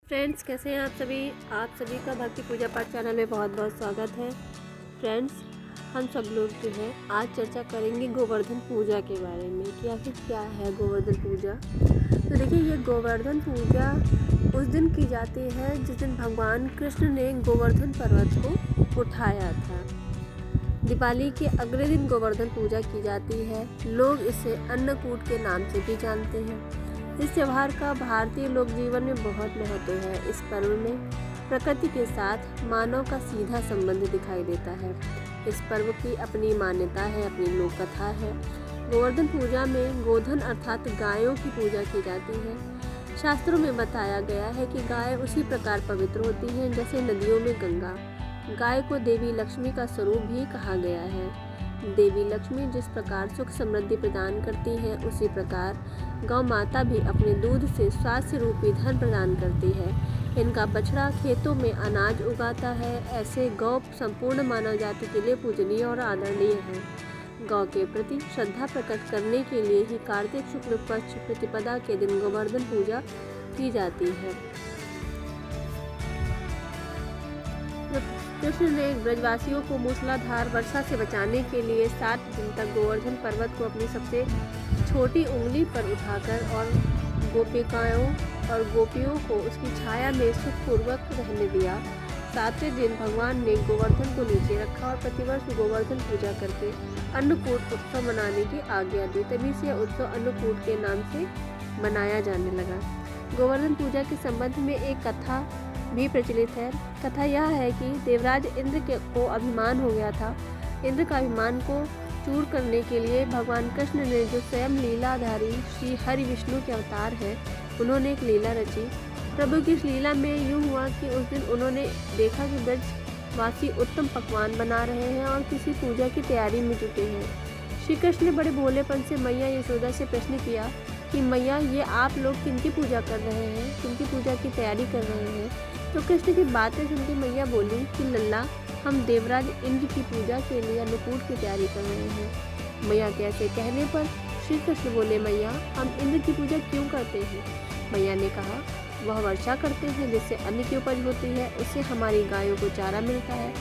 Friends, कैसे हैं आप सभी का भक्ति पूजा पाठ चैनल में बहुत बहुत स्वागत है। फ्रेंड्स, हम सब लोग जो है आज चर्चा करेंगे गोवर्धन पूजा के बारे में कि आखिर क्या है गोवर्धन पूजा। तो देखिए, ये गोवर्धन पूजा उस दिन की जाती है जिस दिन भगवान कृष्ण ने गोवर्धन पर्वत को उठाया था। दिवाली के अगले दिन गोवर्धन पूजा की जाती है। लोग इसे अन्नकूट के नाम से भी जानते हैं। इस त्यौहार का भारतीय लोक जीवन में बहुत महत्व है। इस पर्व में प्रकृति के साथ मानव का सीधा संबंध दिखाई देता है। इस पर्व की अपनी मान्यता है, अपनी लोक कथा है। गोवर्धन पूजा में गोधन अर्थात गायों की पूजा की जाती है। शास्त्रों में बताया गया है कि गाय उसी प्रकार पवित्र होती हैं जैसे नदियों में गंगा। गाय को देवी लक्ष्मी का स्वरूप भी कहा गया है। देवी लक्ष्मी जिस प्रकार सुख समृद्धि प्रदान करती है, उसी प्रकार गौ माता भी अपने दूध से स्वास्थ्य रूपी धन प्रदान करती है। इनका बछड़ा खेतों में अनाज उगाता है। ऐसे गौ संपूर्ण मानव जाति के लिए पूजनीय और आदरणीय है। गौ के प्रति श्रद्धा प्रकट करने के लिए ही कार्तिक शुक्ल पक्ष प्रतिपदा के दिन गोवर्धन पूजा की जाती है। कृष्ण ने ब्रजवासियों को मूसलाधार वर्षा से बचाने के लिए 7 दिन तक गोवर्धन पर्वत को अपनी सबसे छोटी उंगली पर उठाकर और गोपिकाओं और गोपियों को उसकी छाया में सुखपूर्वक रहने दिया। 7वें दिन भगवान ने गोवर्धन को नीचे रखा और प्रतिवर्ष गोवर्धन पूजा करके अन्नकूट उत्सव मनाने की आज्ञा दी। तभी से उत्सव अन्नकूट के नाम से मनाया जाने लगा। गोवर्धन पूजा के संबंध में एक कथा भी प्रचलित है। कथा यह है कि देवराज इंद्र को अभिमान हो गया था। इंद्र का अभिमान को चूर करने के लिए भगवान कृष्ण ने, जो स्वयं लीलाधारी श्री हरि विष्णु के अवतार है, उन्होंने एक लीला रची। प्रभु की इस लीला में यूँ हुआ कि उस दिन उन्होंने देखा कि ब्रजवासी उत्तम पकवान बना रहे हैं और किसी पूजा की तैयारी में जुटे हैं। श्री कृष्ण ने बड़े भोलेपन से मैया यशोदा से प्रश्न किया कि मैया, ये आप लोग किनकी पूजा कर रहे हैं, किनकी पूजा की तैयारी कर रहे हैं? तो कृष्ण की बातें सुनकर मैया बोली कि लल्ला, हम देवराज इंद्र की पूजा के लिए अन्नकूट की तैयारी कर रहे हैं। मैया के ऐसे कहने पर श्री कृष्ण बोले, मैया, हम इंद्र की पूजा क्यों करते हैं? मैया ने कहा, वह वर्षा करते हैं जिससे अन्न की उपज होती है, उससे हमारी गायों को चारा मिलता है।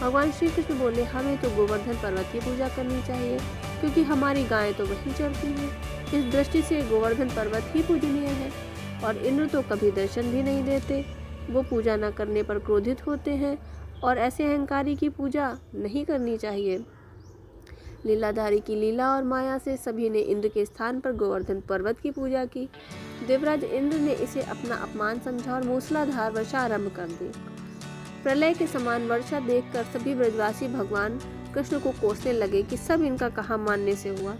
भगवान श्री कृष्ण बोले, हमें तो गोवर्धन पर्वत की पूजा करनी चाहिए क्योंकि हमारी गायें तो वहीं चरती हैं। इस दृष्टि से गोवर्धन पर्वत ही पूजनीय है। और इंद्र तो कभी दर्शन भी नहीं देते। वो पूजा न करने पर क्रोधित होते हैं और ऐसे अहंकारी की पूजा नहीं करनी चाहिए। लीलाधारी की लीला और माया से सभी ने इंद्र के स्थान पर गोवर्धन पर्वत की पूजा की। देवराज इंद्र ने इसे अपना अपमान समझा और मूसलाधार वर्षा आरंभ कर दी। प्रलय के समान वर्षा देखकर सभी ब्रजवासी भगवान कृष्ण को कोसने लगे कि सब इनका कहाँ मानने से हुआ।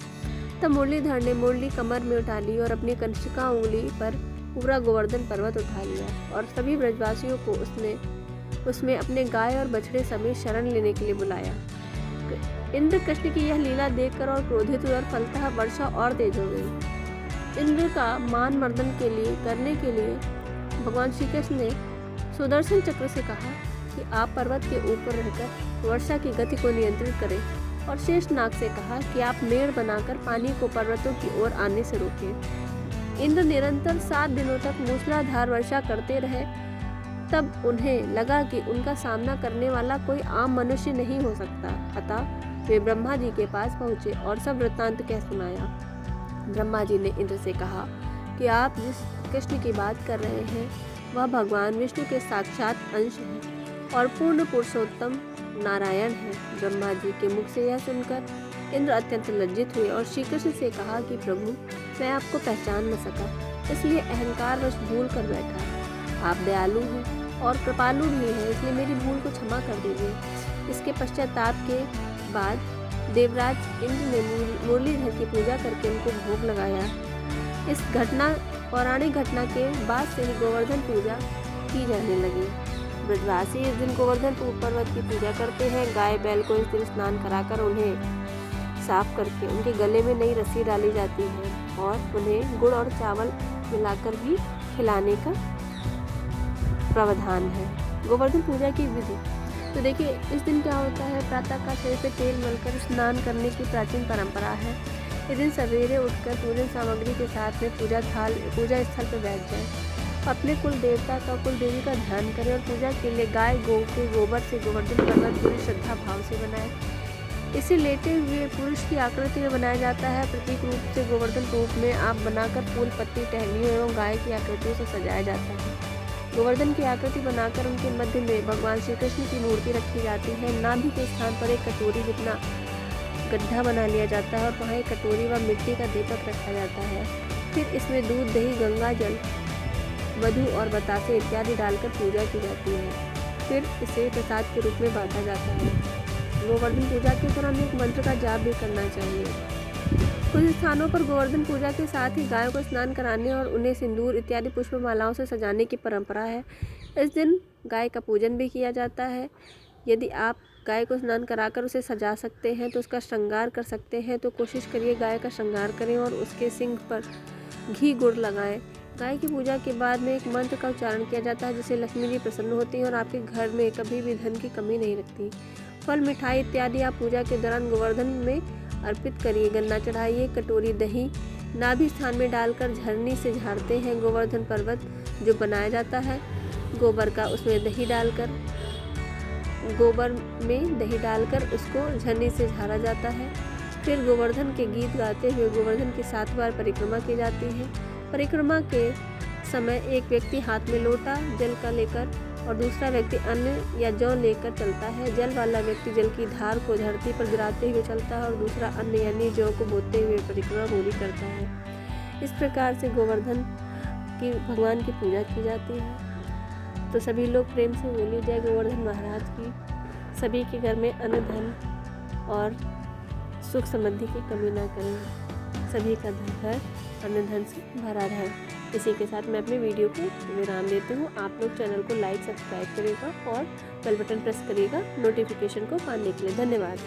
तब मुरलीधर ने मुरली कमर में उठा ली और अपनी कंशिका उंगली पर पूरा गोवर्धन पर्वत उठा लिया और सभी ब्रजवासियों को उसमें अपने गाय और बछड़े समेत शरण लेने के लिए बुलाया। इंद्र कृष्ण की यह लीला देखकर और क्रोधित हुए और फलतः वर्षा और तेज हो गई। इंद्र का मान मर्दन करने के लिए भगवान श्री कृष्ण ने सुदर्शन चक्र से कहा कि आप पर्वत के ऊपर रहकर वर्षा की गति को नियंत्रित करें, और शेषनाग से कहा कि आप मेड़ बनाकर पानी को पर्वतों की ओर आने से रोकें। इंद्र निरंतर 7 दिनों तक मूसलाधार वर्षा करते रहे। तब उन्हें लगा कि उनका सामना करने वाला कोई आम मनुष्य नहीं हो सकता। अतः वे ब्रह्मा जी के पास पहुंचे और सब वृत्तांत कह सुनाया। ब्रह्मा जी ने इंद्र से कहा कि आप जिस कृष्ण की बात कर रहे हैं वह भगवान विष्णु के साक्षात अंश है और पूर्ण पुरुषोत्तम नारायण है। ब्रह्मा जी के मुख से यह सुनकर इंद्र अत्यंत लज्जित हुए और श्री कृष्ण से कहा कि प्रभु, मैं आपको पहचान न सका, इसलिए अहंकारवश भूल कर बैठा। आप दयालु हैं और कृपालु भी हैं, इसलिए मेरी भूल को क्षमा कर दीजिए। इसके पश्चाताप के बाद देवराज इंद्र ने मुरलीधर की पूजा करके उनको भोग लगाया। इस पौराणिक घटना के बाद से ही गोवर्धन पूजा की जाने लगी। ब्रजवासी इस दिन गोवर्धन पर्वत की पूजा करते हैं। गाय बैल को इस दिन स्नान कराकर उन्हें साफ करके उनके गले में नई रस्सी डाली जाती है और उन्हें गुड़ और चावल मिलाकर भी खिलाने का प्रावधान है। गोवर्धन पूजा की विधि तो देखिए, इस दिन क्या होता है, प्रातः का शरीर पे तेल मलकर स्नान करने की प्राचीन परंपरा है। इस दिन सवेरे उठकर पूजन सामग्री के साथ में पूजा स्थल पर बैठ जाए। अपने कुल देवता का कुल देवी का ध्यान करें और पूजा के लिए गाय गौ के गोबर से गोवर्धन पर्वत पूरी श्रद्धा भाव से बनाएं। इसे लेटे हुए पुरुष की आकृति में बनाया जाता है। प्रतीक रूप से गोवर्धन रूप में आप बनाकर फूल पत्ती टहनियों एवं गाय की आकृतियों से सजाया जाता है। गोवर्धन की आकृति बनाकर उनके मध्य में भगवान श्री कृष्ण की मूर्ति रखी जाती है। नाभि के स्थान पर एक कटोरी जितना गड्ढा बना लिया जाता है और वहाँ एक कटोरी व मिट्टी का दीपक रखा जाता है। फिर इसमें दूध, दही, गंगा जल, मधु और बतासे इत्यादि डालकर पूजा की जाती है। फिर इसे प्रसाद के रूप में बांटा जाता है। गोवर्धन पूजा के दौरान एक मंत्र का जाप भी करना चाहिए। कुछ स्थानों पर गोवर्धन पूजा के साथ ही गायों को स्नान कराने और उन्हें सिंदूर इत्यादि पुष्पमालाओं से सजाने की परंपरा है। इस दिन गाय का पूजन भी किया जाता है। यदि आप गाय को स्नान कराकर उसे सजा सकते हैं तो उसका श्रृंगार कर सकते हैं, तो कोशिश करिए गाय का श्रृंगार करें और उसके सींग पर घी गुड़ लगाएं। गाय की पूजा के बाद में एक मंत्र का उच्चारण किया जाता है जिससे लक्ष्मी जी प्रसन्न होती हैं और आपके घर में कभी भी धन की कमी नहीं रहती। फल, मिठाई इत्यादि आप पूजा के दौरान गोवर्धन में अर्पित करिए। गन्ना चढ़ाइए। कटोरी दही नाभि स्थान में डालकर झरनी से झाड़ते हैं। गोवर्धन पर्वत जो बनाया जाता है गोबर का, उसमें दही डालकर गोबर में दही डालकर उसको झरनी से झाड़ा जाता है। फिर गोवर्धन के गीत गाते हुए गोवर्धन की 7 बार परिक्रमा की जाती है। परिक्रमा के समय एक व्यक्ति हाथ में लोटा जल का लेकर और दूसरा व्यक्ति अन्न या जौ लेकर चलता है। जल वाला व्यक्ति जल की धार को धरती पर गिराते हुए चलता है और दूसरा अन्न यानी जौ को बोते हुए परिक्रमा पूरी करता है। इस प्रकार से गोवर्धन की भगवान की पूजा की जाती है। तो सभी लोग प्रेम से बोलिए जय गोवर्धन महाराज की। सभी के घर में अन्न, धन और सुख समृद्धि की कमी ना करें। सभी का घर अन्न धन से भरा रहे। इसी के साथ मैं अपने वीडियो को विराम देती हूँ। आप लोग चैनल को लाइक, सब्सक्राइब करिएगा और बेल बटन प्रेस करिएगा नोटिफिकेशन को पाने के लिए। धन्यवाद।